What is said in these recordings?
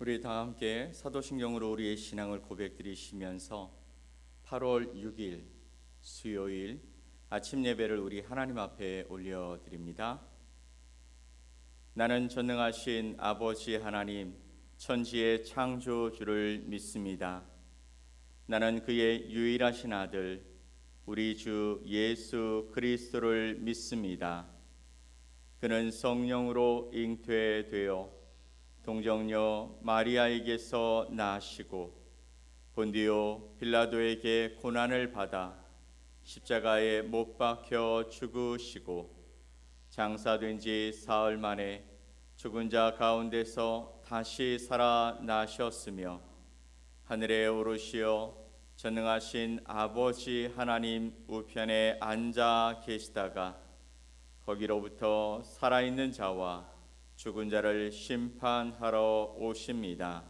우리 다 함께 사도신경으로 우리의 신앙을 고백드리시면서 8월 6일 수요일 아침 예배를 우리 하나님 앞에 올려드립니다. 나는 전능하신 아버지 하나님 천지의 창조주를 믿습니다. 나는 그의 유일하신 아들 우리 주 예수 그리스도를 믿습니다. 그는 성령으로 잉태되어 동정녀 마리아에게서 나시고 본디오 빌라도에게 고난을 받아 십자가에 못 박혀 죽으시고 장사된 지 사흘 만에 죽은 자 가운데서 다시 살아나셨으며 하늘에 오르시어 전능하신 아버지 하나님 우편에 앉아 계시다가 거기로부터 살아있는 자와 죽은 자를 심판하러 오십니다.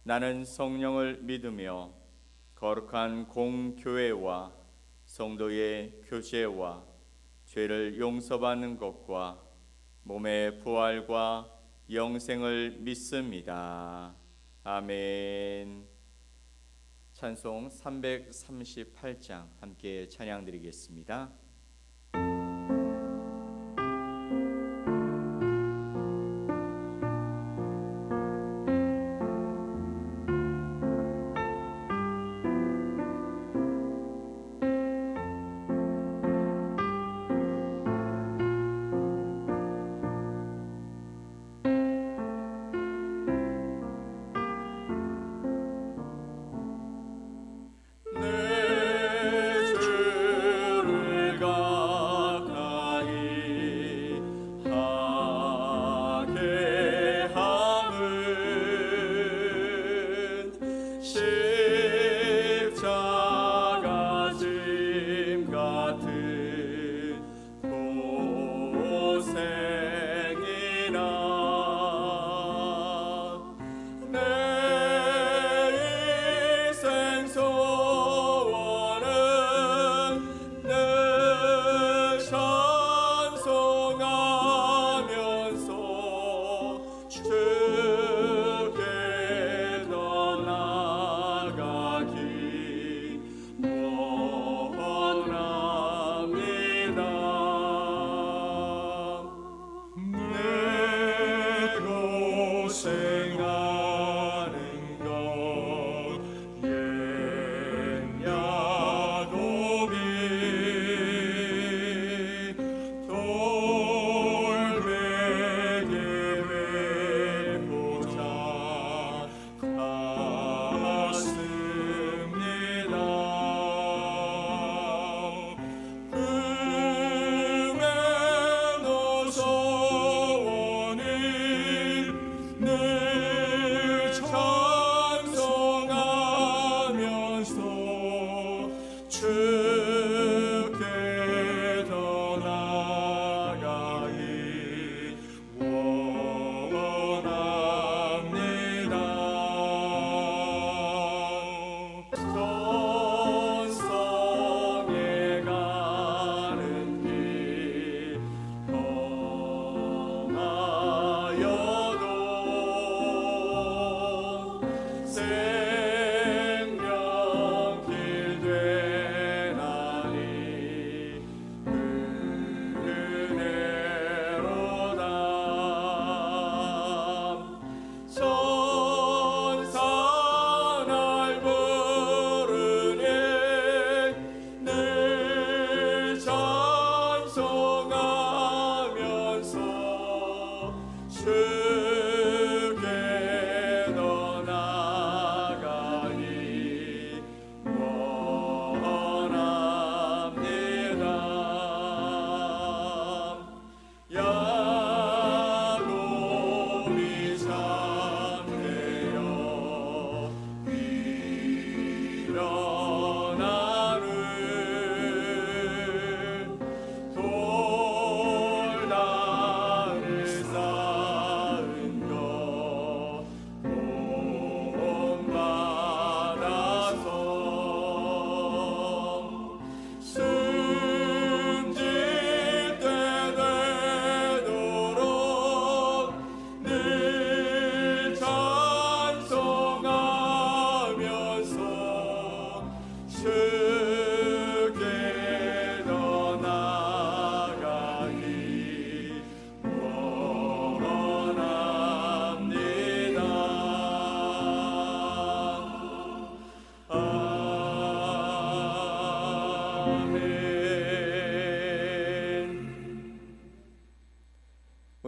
나는 성령을 믿으며 거룩한 공교회와 성도의 교제와 죄를 용서받는 것과 몸의 부활과 영생을 믿습니다. 아멘. 찬송 338장 함께 찬양드리겠습니다.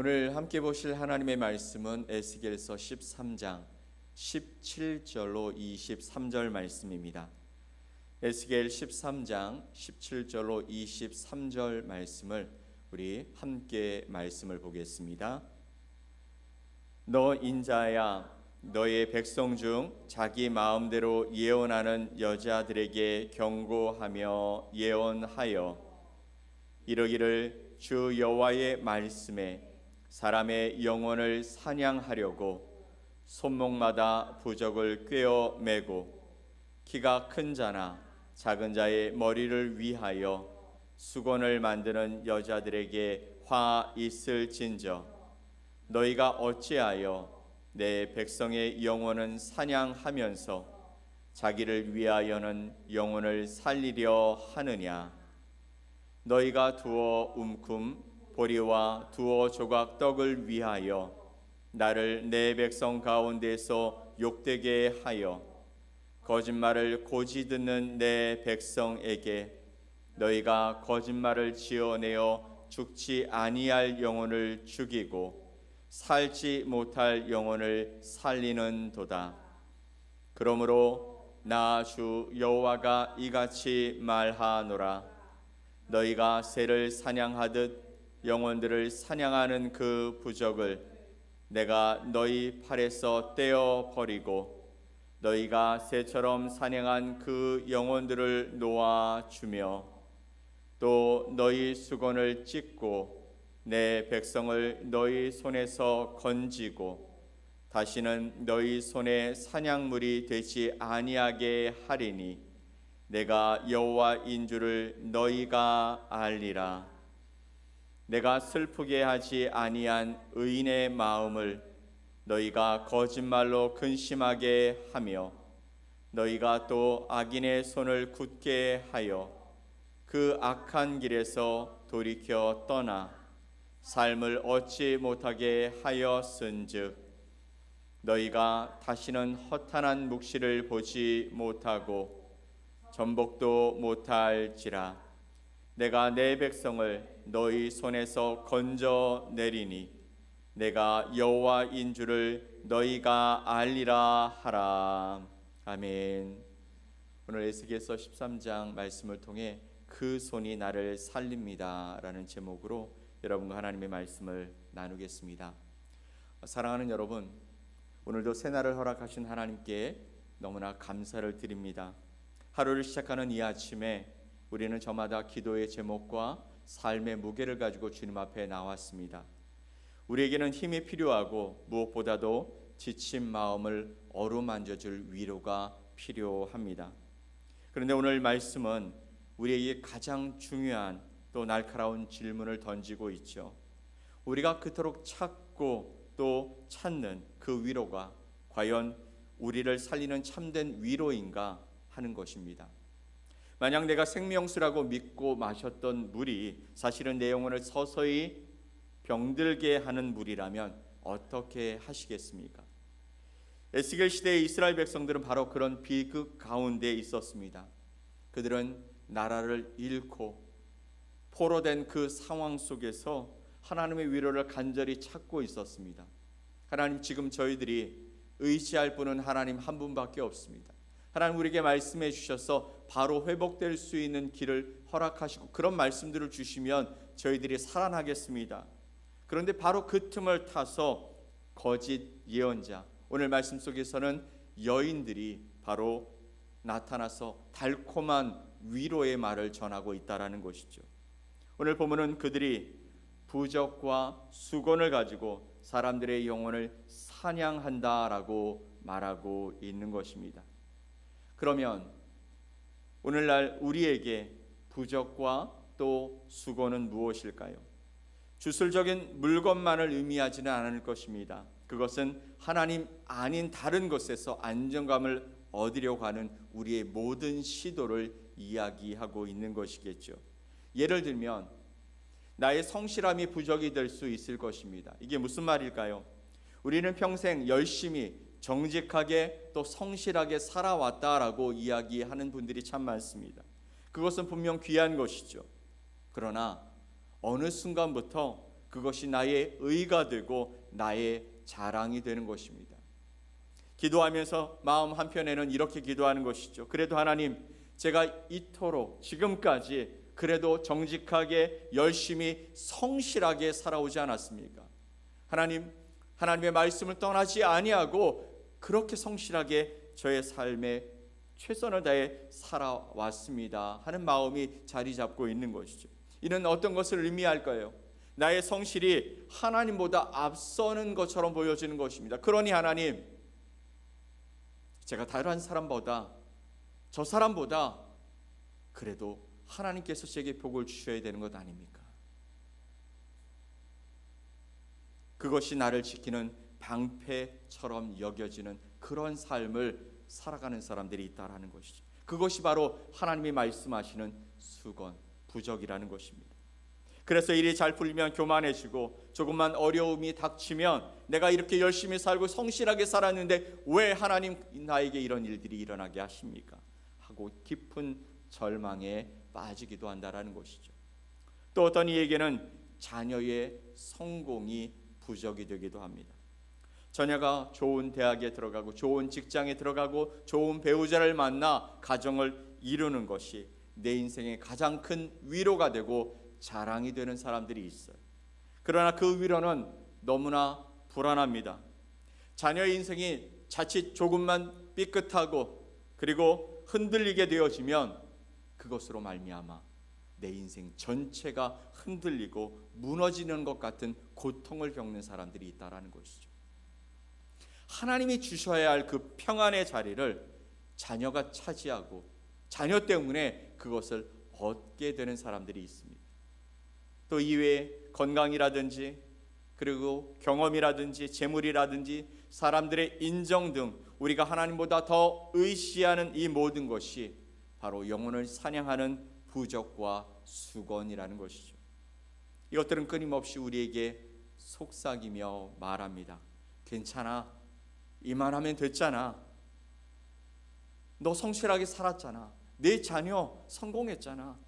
오늘 함께 보실 하나님의 말씀은 에스겔서 13장 17절로 23절 말씀입니다. 에스겔 13장 17절로 23절 말씀을 우리 함께 말씀을 보겠습니다. 너 인자야, 너의 백성 중 자기 마음대로 예언하는 여자들에게 경고하며 예언하여 이르기를 주 여호와의 말씀에 사람의 영혼을 사냥하려고 손목마다 부적을 꿰어 매고 키가 큰 자나 작은 자의 머리를 위하여 수건을 만드는 여자들에게 화 있을진저 너희가 어찌하여 내 백성의 영혼은 사냥하면서 자기를 위하여는 영혼을 살리려 하느냐. 너희가 두어 움큼 보리와 두어 조각 떡을 위하여 나를 내 백성 가운데서 욕되게 하여 거짓말을 고지 듣는 내 백성에게 너희가 거짓말을 지어내어 죽지 아니할 영혼을 죽이고 살지 못할 영혼을 살리는도다. 그러므로 나 주 여호와가 이같이 말하노라. 너희가 새를 사냥하듯 영혼들을 사냥하는 그 부적을 내가 너희 팔에서 떼어 버리고 너희가 새처럼 사냥한 그 영혼들을 놓아 주며 또 너희 수건을 찢고 내 백성을 너희 손에서 건지고 다시는 너희 손에 사냥물이 되지 아니하게 하리니 내가 여호와인 줄을 너희가 알리라. 내가 슬프게 하지 아니한 의인의 마음을 너희가 거짓말로 근심하게 하며 너희가 또 악인의 손을 굳게 하여 그 악한 길에서 돌이켜 떠나 삶을 얻지 못하게 하였은즉 너희가 다시는 허탄한 묵시를 보지 못하고 전복도 못할지라. 내가 내 백성을 너희 손에서 건져 내리니 내가 여호와인 줄을 너희가 알리라 하라. 아멘. 오늘 에스겔서 13장 말씀을 통해 그 손이 나를 살립니다 라는 제목으로 여러분과 하나님의 말씀을 나누겠습니다. 사랑하는 여러분, 오늘도 새날을 허락하신 하나님께 너무나 감사를 드립니다. 하루를 시작하는 이 아침에 우리는 저마다 기도의 제목과 삶의 무게를 가지고 주님 앞에 나왔습니다. 우리에게는 힘이 필요하고 무엇보다도 지친 마음을 어루만져줄 위로가 필요합니다. 그런데 오늘 말씀은 우리에게 가장 중요한 또 날카로운 질문을 던지고 있죠. 우리가 그토록 찾고 또 찾는 그 위로가 과연 우리를 살리는 참된 위로인가 하는 것입니다. 만약 내가 생명수라고 믿고 마셨던 물이 사실은 내 영혼을 서서히 병들게 하는 물이라면 어떻게 하시겠습니까? 에스겔 시대의 이스라엘 백성들은 바로 그런 비극 가운데 있었습니다. 그들은 나라를 잃고 포로된 그 상황 속에서 하나님의 위로를 간절히 찾고 있었습니다. 하나님, 지금 저희들이 의지할 분은 하나님 한 분밖에 없습니다. 하나님, 우리에게 말씀해 주셔서 바로 회복될 수 있는 길을 허락하시고 그런 말씀들을 주시면 저희들이 살아나겠습니다. 그런데 바로 그 틈을 타서 거짓 예언자, 오늘 말씀 속에서는 여인들이 바로 나타나서 달콤한 위로의 말을 전하고 있다라는 것이죠. 오늘 본문은 그들이 부적과 수건을 가지고 사람들의 영혼을 사냥한다라고 말하고 있는 것입니다. 그러면 오늘날 우리에게 부적과 또 수건은 무엇일까요? 주술적인 물건만을 의미하지는 않을 것입니다. 그것은 하나님 아닌 다른 것에서 안정감을 얻으려고 하는 우리의 모든 시도를 이야기하고 있는 것이겠죠. 예를 들면 나의 성실함이 부적이 될 수 있을 것입니다. 이게 무슨 말일까요? 우리는 평생 열심히 정직하게 또 성실하게 살아왔다라고 이야기하는 분들이 참 많습니다. 그것은 분명 귀한 것이죠. 그러나 어느 순간부터 그것이 나의 의가 되고 나의 자랑이 되는 것입니다. 기도하면서 마음 한편에는 이렇게 기도하는 것이죠. 그래도 하나님, 제가 이토록 지금까지 그래도 정직하게 열심히 성실하게 살아오지 않았습니까? 하나님, 하나님의 말씀을 떠나지 아니하고 그렇게 성실하게 저의 삶에 최선을 다해 살아왔습니다 하는 마음이 자리 잡고 있는 것이죠. 이는 어떤 것을 의미할까요? 나의 성실이 하나님보다 앞서는 것처럼 보여지는 것입니다. 그러니 하나님, 제가 다른 사람보다, 저 사람보다 그래도 하나님께서 제게 복을 주셔야 되는 것 아닙니까? 그것이 나를 지키는 방패처럼 여겨지는 그런 삶을 살아가는 사람들이 있다라는 것이죠. 그것이 바로 하나님이 말씀하시는 수건, 부적이라는 것입니다. 그래서 일이 잘 풀리면 교만해지고 조금만 어려움이 닥치면 내가 이렇게 열심히 살고 성실하게 살았는데 왜 하나님 나에게 이런 일들이 일어나게 하십니까? 하고 깊은 절망에 빠지기도 한다라는 것이죠. 또 어떤 이에게는 자녀의 성공이 부적이 되기도 합니다. 자녀가 좋은 대학에 들어가고 좋은 직장에 들어가고 좋은 배우자를 만나 가정을 이루는 것이 내 인생의 가장 큰 위로가 되고 자랑이 되는 사람들이 있어요. 그러나 그 위로는 너무나 불안합니다. 자녀의 인생이 자칫 조금만 삐끗하고 그리고 흔들리게 되어지면 그것으로 말미암아 내 인생 전체가 흔들리고 무너지는 것 같은 고통을 겪는 사람들이 있다라는 것이죠. 하나님이 주셔야 할 그 평안의 자리를 자녀가 차지하고 자녀 때문에 그것을 얻게 되는 사람들이 있습니다. 또 이외에 건강이라든지 그리고 경험이라든지 재물이라든지 사람들의 인정 등 우리가 하나님보다 더 의시하는 이 모든 것이 바로 영혼을 사냥하는 부적과 수건이라는 것이죠. 이것들은 끊임없이 우리에게 속삭이며 말합니다. 괜찮아, 이만하면 됐잖아, 너 성실하게 살았잖아, 내 자녀 성공했잖아,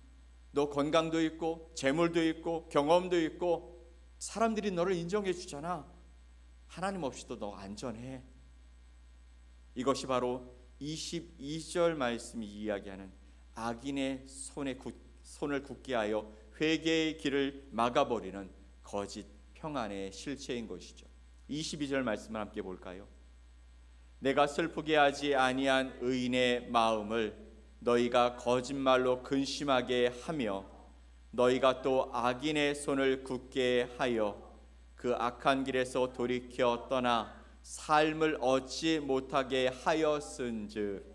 너 건강도 있고 재물도 있고 경험도 있고 사람들이 너를 인정해 주잖아, 하나님 없이도 너 안전해. 이것이 바로 22절 말씀이 이야기하는 악인의 손을 굳게 하여 회개의 길을 막아버리는 거짓 평안의 실체인 것이죠. 22절 말씀을 함께 볼까요? 내가 슬프게 하지 아니한 의인의 마음을 너희가 거짓말로 근심하게 하며 너희가 또 악인의 손을 굳게 하여 그 악한 길에서 돌이켜 떠나 삶을 얻지 못하게 하였은즉.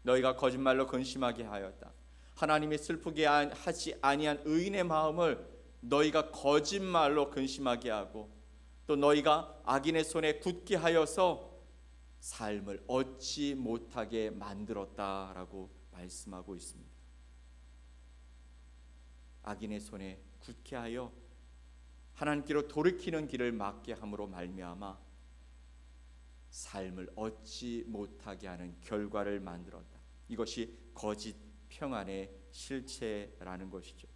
너희가 거짓말로 근심하게 하였다. 하나님이 슬프게 하지 아니한 의인의 마음을 너희가 거짓말로 근심하게 하고 또 너희가 악인의 손에 굳게 하여서 삶을 얻지 못하게 만들었다라고 말씀하고 있습니다. 악인의 손에 굳게 하여 하나님께로 돌이키는 길을 막게 함으로 말미암아 삶을 얻지 못하게 하는 결과를 만들었다. 이것이 거짓 평안의 실체라는 것이죠.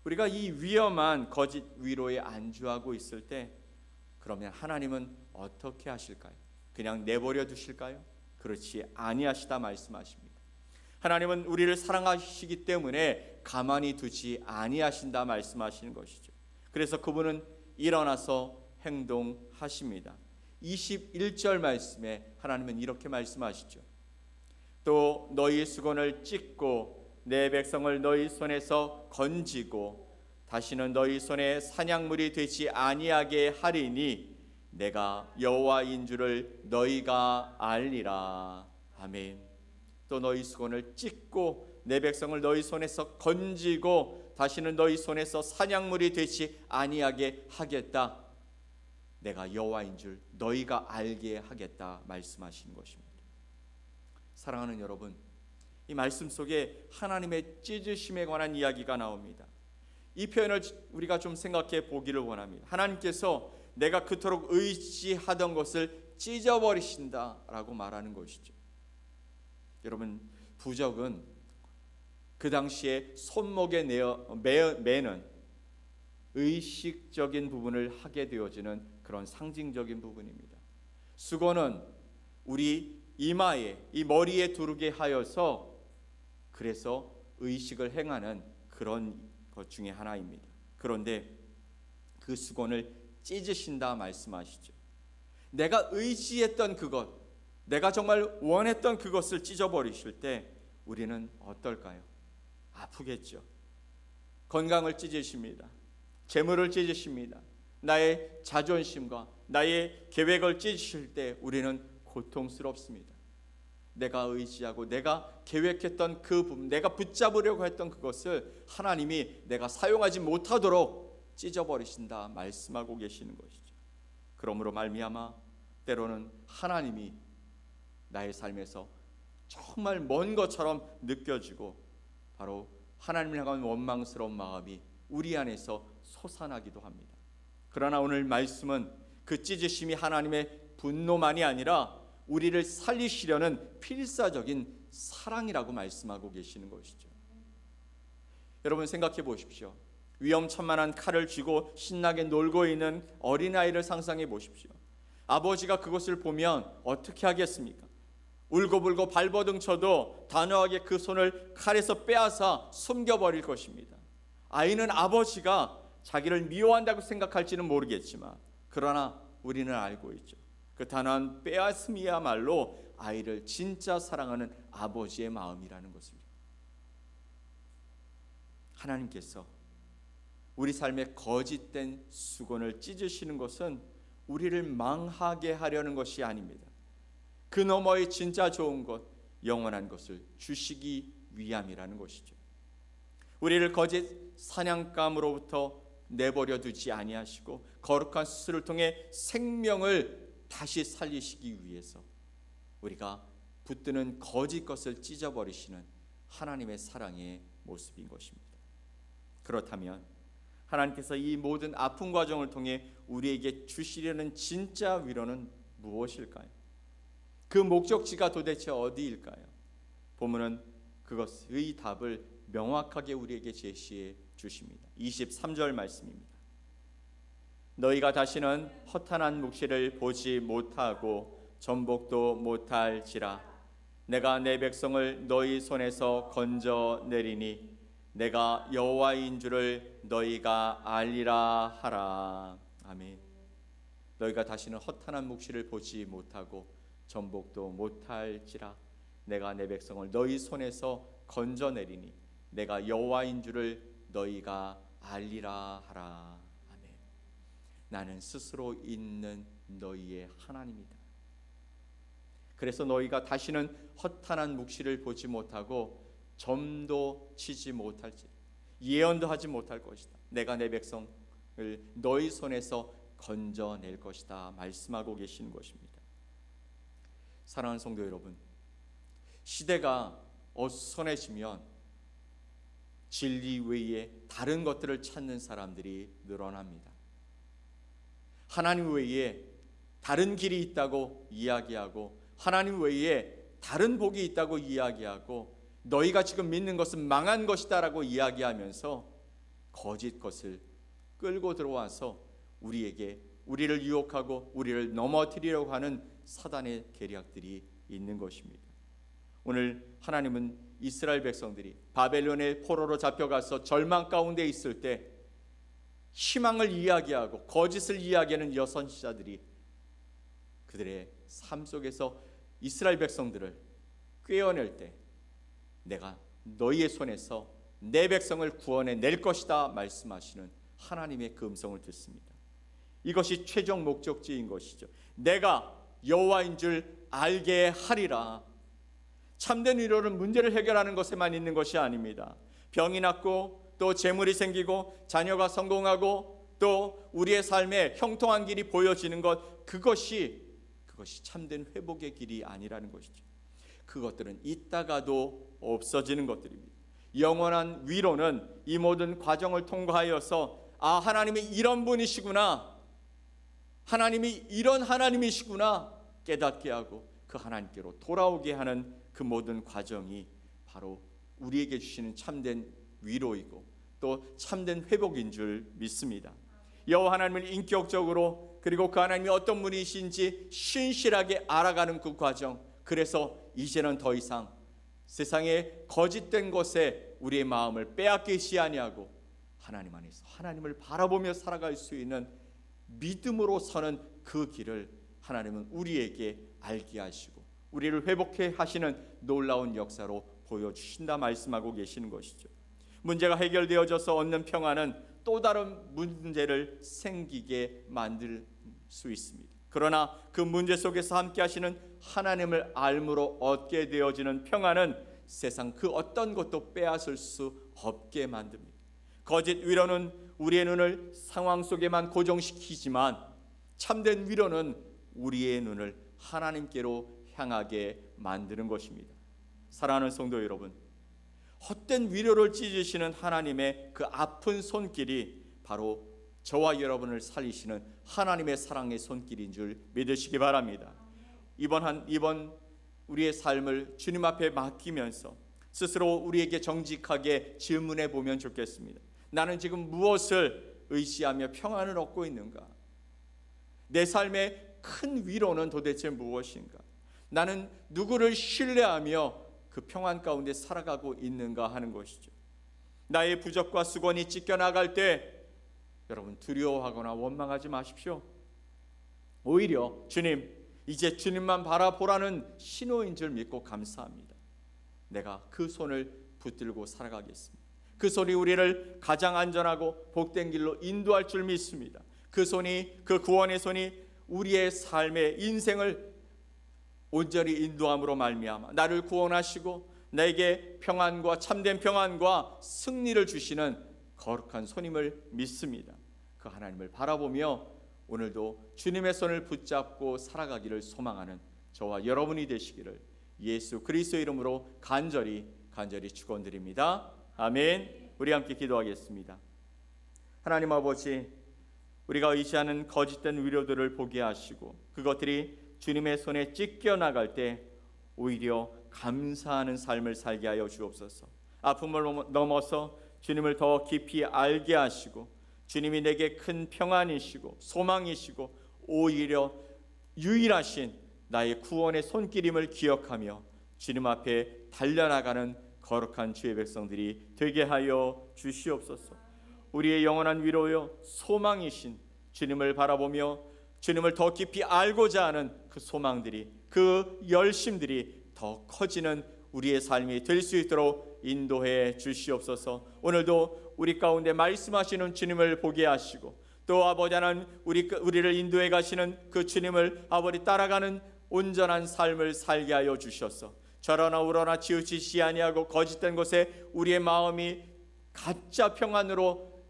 우리가 이 위험한 거짓 위로에 안주하고 있을 때 그러면 하나님은 어떻게 하실까요? 그냥 내버려 두실까요? 그렇지 아니하시다 말씀하십니다. 하나님은 우리를 사랑하시기 때문에 가만히 두지 아니하신다 말씀하시는 것이죠. 그래서 그분은 일어나서 행동하십니다. 21절 말씀에 하나님은 이렇게 말씀하시죠. 또 너희 수건을 찢고 내 백성을 너희 손에서 건지고 다시는 너희 손에 사냥물이 되지 아니하게 하리니 내가 여호와인 줄을 너희가 알리라. 아멘. 또 너희 수건을 찢고 내 백성을 너희 손에서 건지고 다시는 너희 손에서 사냥물이 되지 아니하게 하겠다. 내가 여호와인 줄 너희가 알게 하겠다 말씀하신 것입니다. 사랑하는 여러분, 이 말씀 속에 하나님의 찢으심에 관한 이야기가 나옵니다. 이 표현을 우리가 좀 생각해 보기를 원합니다. 하나님께서 내가 그토록 의지하던 것을 찢어버리신다라고 말하는 것이죠. 여러분, 부적은 그 당시에 손목에 매는 의식적인 부분을 하게 되어지는 그런 상징적인 부분입니다. 수건은 우리 이마에, 이 머리에 두르게 하여서 그래서 의식을 행하는 그런 것 중에 하나입니다. 그런데 그 수건을 찢으신다 말씀하시죠. 내가 의지했던 그것, 내가 정말 원했던 그것을 찢어버리실 때 우리는 어떨까요? 아프겠죠. 건강을 찢으십니다. 재물을 찢으십니다. 나의 자존심과 나의 계획을 찢으실 때 우리는 고통스럽습니다. 내가 의지하고 내가 계획했던 그 부분, 내가 붙잡으려고 했던 그것을 하나님이 내가 사용하지 못하도록 찢어버리신다 말씀하고 계시는 것이죠. 그러므로 말미암아 때로는 하나님이 나의 삶에서 정말 먼 것처럼 느껴지고 바로 하나님을 향한 원망스러운 마음이 우리 안에서 솟아나기도 합니다. 그러나 오늘 말씀은 그 찢으심이 하나님의 분노만이 아니라 우리를 살리시려는 필사적인 사랑이라고 말씀하고 계시는 것이죠. 여러분 생각해 보십시오. 위험천만한 칼을 쥐고 신나게 놀고 있는 어린아이를 상상해 보십시오. 아버지가 그것을 보면 어떻게 하겠습니까? 울고불고 발버둥 쳐도 단호하게 그 손을 칼에서 빼앗아 숨겨버릴 것입니다. 아이는 아버지가 자기를 미워한다고 생각할지는 모르겠지만 그러나 우리는 알고 있죠. 그 단호한 빼앗음이야말로 아이를 진짜 사랑하는 아버지의 마음이라는 것입니다. 하나님께서 우리 삶의 거짓된 수건을 찢으시는 것은 우리를 망하게 하려는 것이 아닙니다. 그 너머의 진짜 좋은 것, 영원한 것을 주시기 위함이라는 것이죠. 우리를 거짓 사냥감으로부터 내버려 두지 아니하시고 거룩한 수술을 통해 생명을 다시 살리시기 위해서 우리가 붙드는 거짓 것을 찢어버리시는 하나님의 사랑의 모습인 것입니다. 그렇다면 하나님께서 이 모든 아픈 과정을 통해 우리에게 주시려는 진짜 위로는 무엇일까요? 그 목적지가 도대체 어디일까요? 본문은 그것의 답을 명확하게 우리에게 제시해 주십니다. 23절 말씀입니다. 너희가 다시는 허탄한 묵시를 보지 못하고 전복도 못할지라 내가 내 백성을 너희 손에서 건져내리니 내가 여호와인 줄을 너희가 알리라 하라. 아멘. 너희가 다시는 허탄한 묵시를 보지 못하고 전복도 못할지라 내가 내 백성을 너희 손에서 건져내리니 내가 여호와인 줄을 너희가 알리라 하라. 아멘. 나는 스스로 있는 너희의 하나님이다. 그래서 너희가 다시는 허탄한 묵시를 보지 못하고 점도 치지 못할지 예언도 하지 못할 것이다. 내가 내 백성을 너희 손에서 건져낼 것이다 말씀하고 계시는 것입니다. 사랑하는 성도 여러분, 시대가 어수선해지면 진리 외에 다른 것들을 찾는 사람들이 늘어납니다. 하나님 외에 다른 길이 있다고 이야기하고 하나님 외에 다른 복이 있다고 이야기하고 너희가 지금 믿는 것은 망한 것이다 라고 이야기하면서 거짓 것을 끌고 들어와서 우리를 유혹하고 우리를 넘어뜨리려고 하는 사단의 계략들이 있는 것입니다. 오늘 하나님은 이스라엘 백성들이 바벨론의 포로로 잡혀가서 절망 가운데 있을 때 희망을 이야기하고 거짓을 이야기하는 여선지자들이 그들의 삶 속에서 이스라엘 백성들을 꿰어낼 때 내가 너희의 손에서 내 백성을 구원해낼 것이다 말씀하시는 하나님의 그 음성을 듣습니다. 이것이 최종 목적지인 것이죠. 내가 여호와인 줄 알게 하리라. 참된 위로는 문제를 해결하는 것에만 있는 것이 아닙니다. 병이 낫고 또 재물이 생기고 자녀가 성공하고 또 우리의 삶에 형통한 길이 보여지는 것, 그것이 참된 회복의 길이 아니라는 것이죠. 그것들은 있다가도 없어지는 것들입니다. 영원한 위로는 이 모든 과정을 통과하여서 하나님이 이런 분이시구나, 하나님이 이런 하나님이시구나 깨닫게 하고 그 하나님께로 돌아오게 하는 그 모든 과정이 바로 우리에게 주시는 참된 위로이고 또 참된 회복인 줄 믿습니다. 여호와 하나님을 인격적으로 그리고 그 하나님이 어떤 분이신지 신실하게 알아가는 그 과정, 그래서 이제는 더 이상 세상의 거짓된 것에 우리의 마음을 빼앗기지 아니하고 하나님 안에서 하나님을 바라보며 살아갈 수 있는 믿음으로 서는 그 길을 하나님은 우리에게 알게 하시고 우리를 회복해 하시는 놀라운 역사로 보여주신다 말씀하고 계시는 것이죠. 문제가 해결되어져서 얻는 평안은 또 다른 문제를 생기게 만들 수 있습니다. 그러나 그 문제 속에서 함께 하시는 하나님을 알므로 얻게 되어지는 평안은 세상 그 어떤 것도 빼앗을 수 없게 만듭니다. 거짓 위로는 우리의 눈을 상황 속에만 고정시키지만 참된 위로는 우리의 눈을 하나님께로 향하게 만드는 것입니다. 사랑하는 성도 여러분, 헛된 위로를 찢으시는 하나님의 그 아픈 손길이 바로 저와 여러분을 살리시는 하나님의 사랑의 손길인 줄 믿으시기 바랍니다. 이번 우리의 삶을 주님 앞에 맡기면서 스스로 우리에게 정직하게 질문해 보면 좋겠습니다. 나는 지금 무엇을 의지하며 평안을 얻고 있는가? 내 삶의 큰 위로는 도대체 무엇인가? 나는 누구를 신뢰하며 그 평안 가운데 살아가고 있는가 하는 것이죠. 나의 부족과 수건이 찢겨나갈 때 여러분 두려워하거나 원망하지 마십시오. 오히려 주님, 이제 주님만 바라보라는 신호인 줄 믿고 감사합니다. 내가 그 손을 붙들고 살아가겠습니다. 그 손이 우리를 가장 안전하고 복된 길로 인도할 줄 믿습니다. 그 손이, 그 구원의 손이 우리의 삶의 인생을 온전히 인도함으로 말미암아 나를 구원하시고 나에게 평안과 참된 평안과 승리를 주시는 거룩한 손임을 믿습니다. 그 하나님을 바라보며 오늘도 주님의 손을 붙잡고 살아가기를 소망하는 저와 여러분이 되시기를 예수 그리스도의 이름으로 간절히 축원드립니다. 아멘. 우리 함께 기도하겠습니다. 하나님 아버지, 우리가 의지하는 거짓된 위로들을 보게 하시고 그것들이 주님의 손에 찢겨나갈 때 오히려 감사하는 삶을 살게 하여 주옵소서. 아픔을 넘어서 주님을 더 깊이 알게 하시고 주님이 내게 큰 평안이시고 소망이시고 오히려 유일하신 나의 구원의 손길임을 기억하며 주님 앞에 달려나가는 거룩한 주의 백성들이 되게 하여 주시옵소서. 우리의 영원한 위로요 소망이신 주님을 바라보며 주님을 더 깊이 알고자 하는 그 소망들이, 그 열심들이 더 커지는 우리의 삶이 될 수 있도록 인도해 주시옵소서. 오늘도 우리 가운데 말씀하시는 주님을 보게 하시고 또 아버지 하나님 우리를 인도해 가시는 그 주님을 아버지 따라가는 온전한 삶을 살게 하여 주셔서 저러나 우러나 치우치지 아니하고 거짓된 것에 우리의 마음이 가짜 평안으로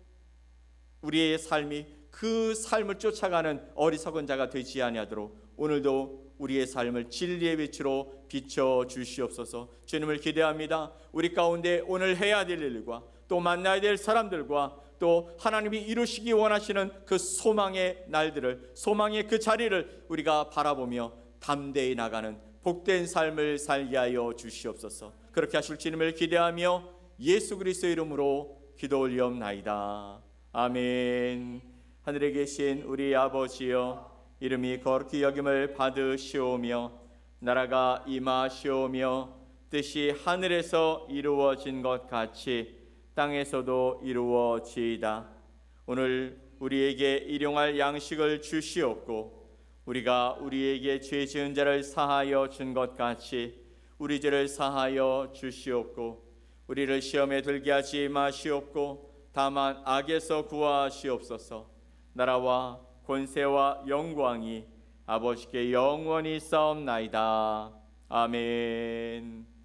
우리의 삶이 그 삶을 쫓아가는 어리석은 자가 되지 아니하도록 오늘도 우리의 삶을 진리의 빛으로 비춰 주시옵소서. 주님을 기대합니다. 우리 가운데 오늘 해야 될 일과 또 만나야 될 사람들과 또 하나님이 이루시기 원하시는 그 소망의 날들을, 소망의 그 자리를 우리가 바라보며 담대히 나가는 복된 삶을 살게 하여 주시옵소서. 그렇게 하실 주님을 기대하며 예수 그리스도의 이름으로 기도 올리옵나이다. 아멘. 하늘에 계신 우리 아버지여, 이름이 거룩히 여김을 받으시오며 나라가 임하시오며 뜻이 하늘에서 이루어진 것 같이 땅에서도 이루어지이다. 오늘 우리에게 일용할 양식을 주시옵고 우리가 우리에게 죄 지은 자를 사하여 준 것 같이 우리 죄를 사하여 주시옵고 우리를 시험에 들게 하지 마시옵고 다만 악에서 구하시옵소서. 나라와 권세와 영광이 아버지께 영원히 싸움나이다. 아멘.